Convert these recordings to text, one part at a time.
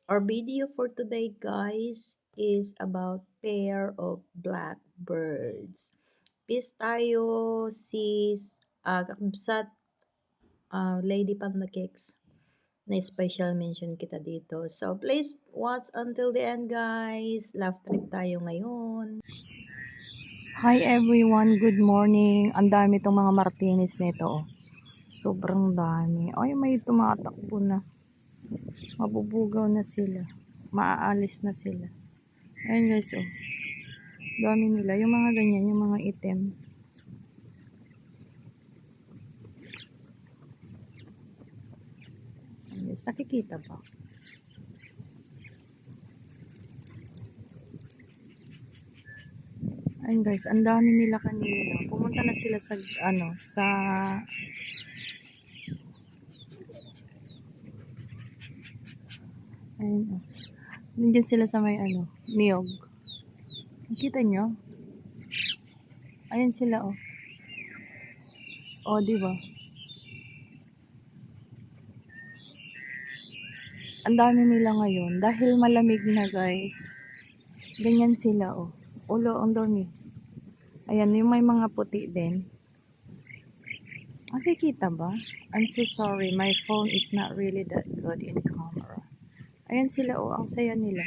Our video for today, guys, is about pair of blackbirds. Peace tayo, sis, kakabsat, Lady Panda Cakes, na special mention kita dito. So, please watch until the end, guys. Laugh trip tayo ngayon. Hi everyone, good morning. Ang dami tong mga Martinez nito. Sobrang dami. Ay, may tumatakbo na. Mabubugaw na sila. Maaalis na sila. Ayun guys, oh. Dami nila. Yung mga ganyan, yung mga itim. Ayun guys, nakikita ba? Ayun guys, ang dami nila kanina. Pumunta na sila sa, sa ayun, oh. Nandiyan sila sa may, niyog. Nakita nyo? Ayun sila, oh. Oh, di ba? Ang dami nila ngayon. Dahil malamig na, guys. Ganyan sila, oh. Ulo, ang dami. Ayan, yung may mga puti din. Nakikita ba? I'm so sorry. My phone is not really that good in camera. Ayan sila, oh. Ang saya nila.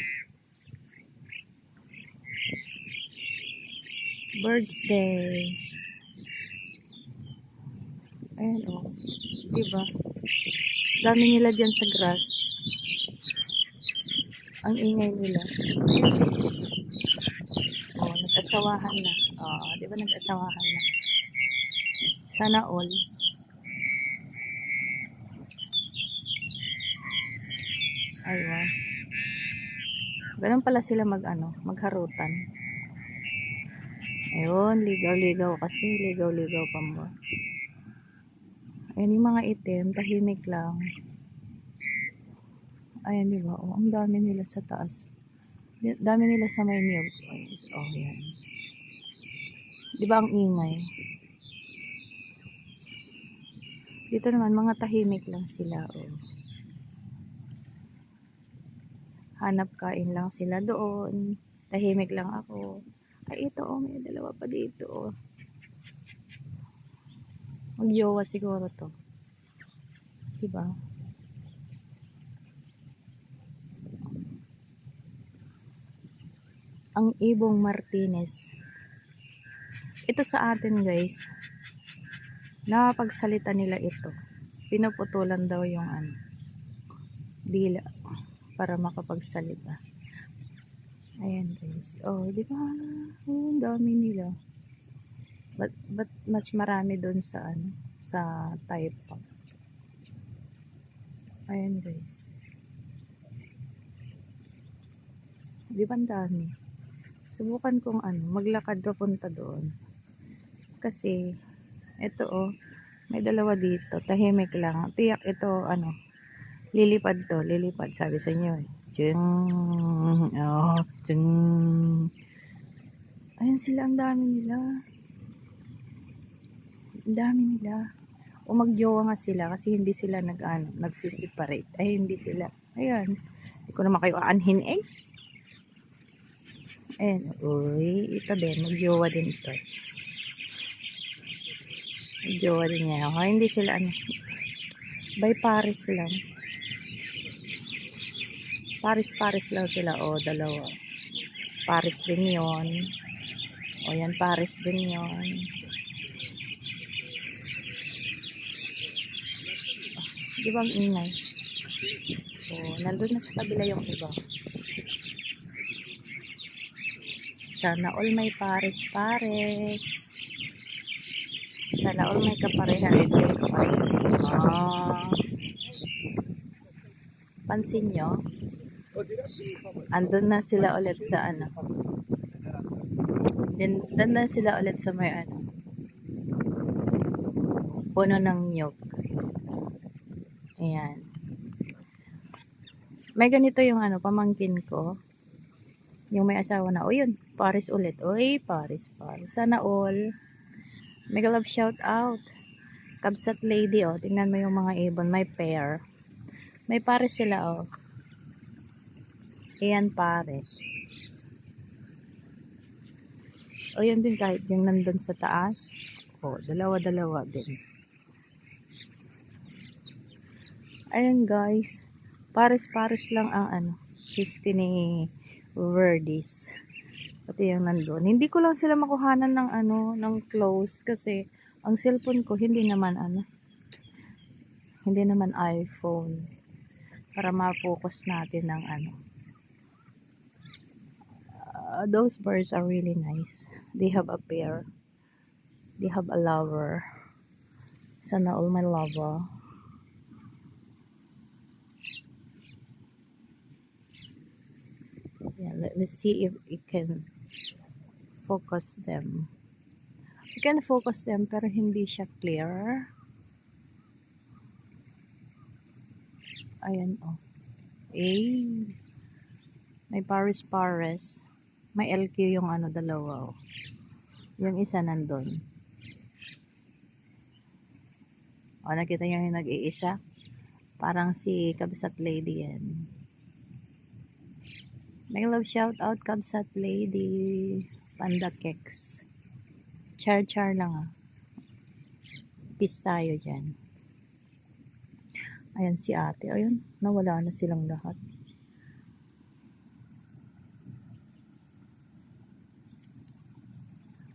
Birds Day. Ayan, oh. Diba? Dami nila dyan sa grass. Ang ingay nila. Oh, nag-asawahan na. Oh, diba nag-asawahan na? Sana all. Ayun. Ganun pala sila magharutan. Ayun, ligaw-ligaw kasi. Ligaw-ligaw pa mo. Ayan yung mga itim, tahimik lang. Ayan, diba? Oh, ang dami nila sa taas. Dami nila sa may niyog. Oh, yan. Diba ang ingay? Dito naman, mga tahimik lang sila. Oh. Hanap kain lang sila doon. Tahimik lang ako. Ay, ito, oh, may dalawa pa dito. Oh. Magyowa siguro to. Diba? Ang ibong Martinez. Ito sa atin, guys. Nakapagsalita nila ito. Pinuputulan daw yung dila para makapagsalita. Ayan, guys. Oh, di ba? Oh, ang dami nila. But mas marami doon sa sa type. Ayan, guys. Di ba ang dami? Subukan kong maglakad papunta doon. Kasi ito, oh, may dalawa dito, tahimik lang. Tiyak ito, lilipad to, lilipad, sabi sa inyo eh. Tiyang, oh, tiyang. Ayan sila, ang dami nila. Ang dami nila. O magjowa nga sila kasi hindi sila nagsiseparate. Ay, hindi sila. Ayan. Hindi ko naman kayo aanhin eh. Ayan, uy, ito din, magjowa din ito. Magjowa din yan. O, hindi sila by Paris lang. Paris lang sila. O, dalawa. Paris din yon. O, yan, Paris din yon. Di ba ang ingay? O, nandun na sa kabila yung iba. Sana all may Paris. Sana all may kaparehan. Ito yung kaparehan. Pansin nyo? Andun na sila ulit sa Andun na sila ulit sa may puno ng nyog. Ayan. May ganito yung pamangkin ko. Yung may asawa na. O yun, Paris ulit. Uy, Paris. Sana all. Mega love shout out. Kabsat lady, oh. Tingnan mo yung mga ibon. May pair. May Paris sila, oh. Ayan, pares. O, yan din kahit yung nandun sa taas. O, dalawa-dalawa din. Ayan guys, pares-pares lang ang Chistini verdis. Pati yung nandun. Hindi ko lang sila makuhanan ng ng close kasi ang cellphone ko hindi naman iPhone para ma-focus natin ng those birds are really nice. They have a pair. They have a lover. Sana all my lover. Yeah, let me see if we can focus them. We can focus them pero hindi siya clear. Ayan oh. May pares-pares. May LQ yung dalawa oh. Yung isa nandun. O, nakita nyo yung nag-iisa? Parang si Kabsat Lady yan. May love shout out Kabsat Lady. Panda Keks. Char-char lang ah. Peace tayo dyan. Ayan si ate. Ayun, nawala na silang lahat.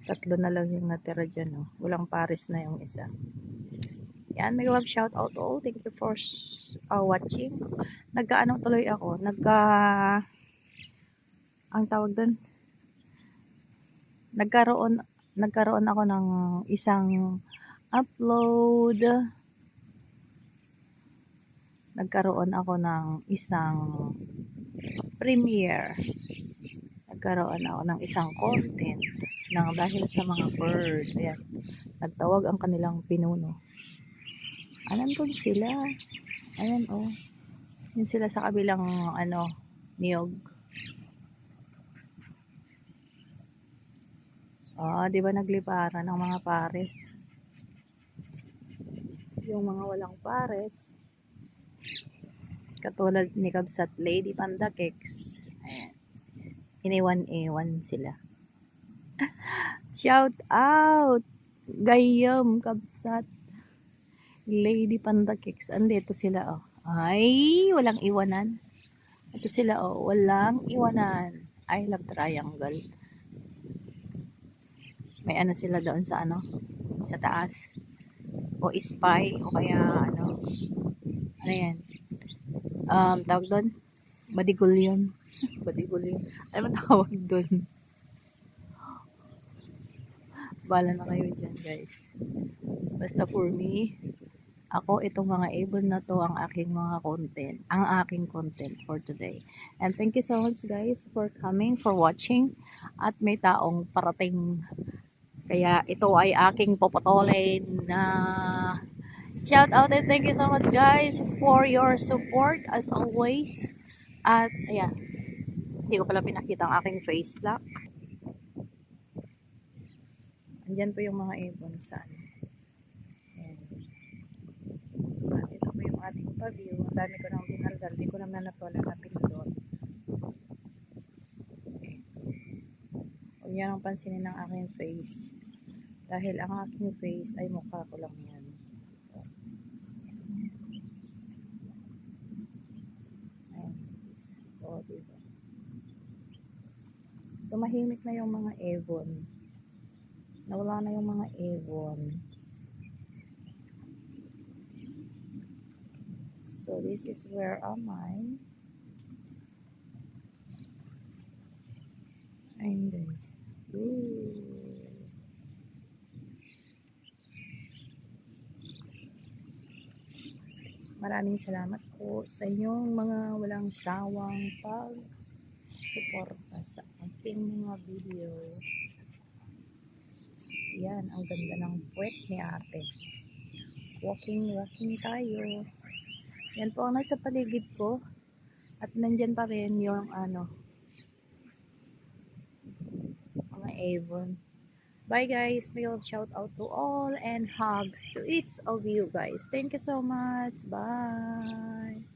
Tatlo na lang yung natira dyan oh. Walang pares na yung isa. Yan, may love shout out all. Thank you for watching. Nagkaano tuloy ako. Ang tawag doon. Nagkaroon ako ng isang upload. Nagkaroon ako ng isang premiere. Nagkaroon ako ng isang content ng dahil sa mga bird. Ayan. Nagtawag ang kanilang pinuno. Nandun sila. Ayan oh. Yun sila sa kabilang niyog. Di ba nagliparan ng mga pares? Yung mga walang pares. Katulad ni Kabsat Lady Panda Keks. Ayan. Iniwan-iwan sila. Shout out! Gayam Kabsat Lady Panda Keks. Andito sila oh. Ay, walang iwanan. Ito sila oh, walang iwanan. I love triangle. May sila doon sa sa taas. O spy o kaya ano yan? Tawag doon? Badigulyon. Badigulyon. Ano ba tawag doon? Bala na kayo dyan guys. Basta for me, ako itong mga ibon na to ang aking mga content. Ang aking content for today. And thank you so much guys for coming, for watching. At may taong parating. Kaya ito ay aking popotolin na shout out and thank you so much guys for your support as always. At ayan, hindi ko pala pinakita ang aking face lock. Andyan po yung mga ibon sa ayan. At ito po yung ating paview. Ang dami ko nang binaldal. Hindi ko naman na pala napindot. Huwag niyo nang pansinin ang aking face. Dahil ang aking face ay mukha ko lang yan. Ayan. O, diba? Tumahimik na yung mga ibon. Nawala na yung mga ibon. So this is where am I? Ayun guys. Maraming salamat po sa inyong mga walang sawang pag-suporta sa aking mga video. Yan, ang ganda ng puwet ni ate. Walking tayo. Yan po ang nasa paligid ko. At nandyan pa rin yung mga avon. Bye guys. May love shout out to all and hugs to each of you guys. Thank you so much. Bye.